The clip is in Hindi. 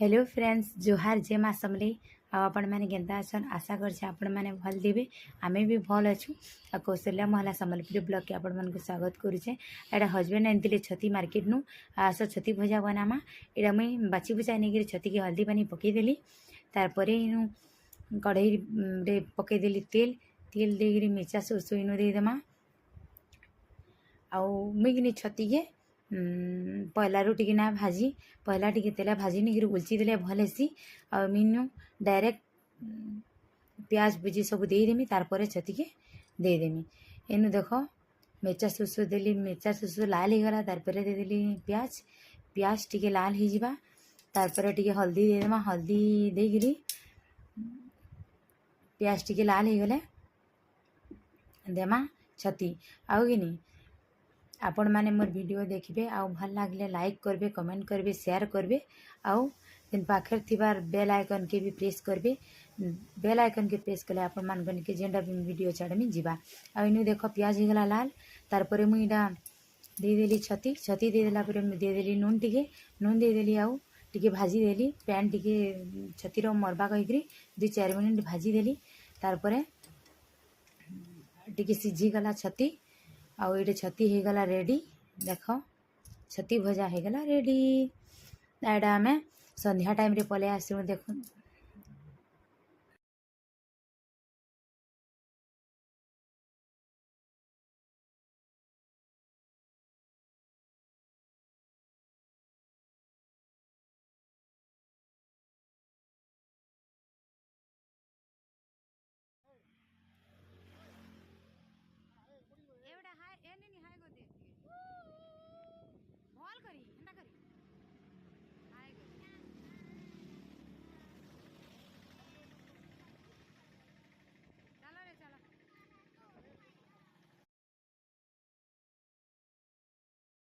हेलो फ्रेंड्स जोहार जय माँ समली आपण मैंने केन्ता अछन आशा करछे आपण मैंने भल देबे आमे भी भल अच्छु आ कौशल्या महला सम्बलपुर ब्लॉग के आपण मन को स्वागत करूचे। एटा हस्बैंड आनतिले छती मार्केट नु आस छती भजा बनामा एटा मुई बाची बुचा नहीं छती के हल्दी पानी पकई देली तार परे इनु कढ़ई रे पकई देली तेल तेल देगिरी मिर्चा सोरसो इनु दे देमा आउ मुई छती के पहला टी ना भाजी पहला टी तेल भाजी नहीं उलची देले भल हेसी आ मीनू डायरेक्ट प्याज भुजी सब देदेमी तार पर छती के देदेमी। एनु देख मिर्चा सोरसो देली मिर्चा सोरसो लाल हो गला तार पर देदेली प्याज प्याज टी लाल हो जावा तार पर टी हल्दी देदेमा हल्दी देगिरी प्याज टी लाल हो गले देमा छती आउ कि नहीं आपण माने मोर वीडियो देखिबे आउ भल लागले लाइक करबे कमेंट करबे शेयर करबे आउ दिन पाखर थिबार बेल आइकन के भी प्रेस करबे। बेल आइकन के प्रेस कले आपण मान गन के जेंडा वीडियो छाड़मी जीवा। आ इनु देखो प्याज हो गला लाल तार परे मुई इडा दे देली छती छती दे देला परे दे देली नून दे देली आउ टिके भाजी देली पैन टिके छतीर मरबा कहिकरी 2-4 मिनट भाजी देली तार परे टिके सिझी गला छती आउ ये छती हो गला रेडी। देख छती भजा हो गला रेडी। एडा आम संध्या टाइम रे पले आसू देख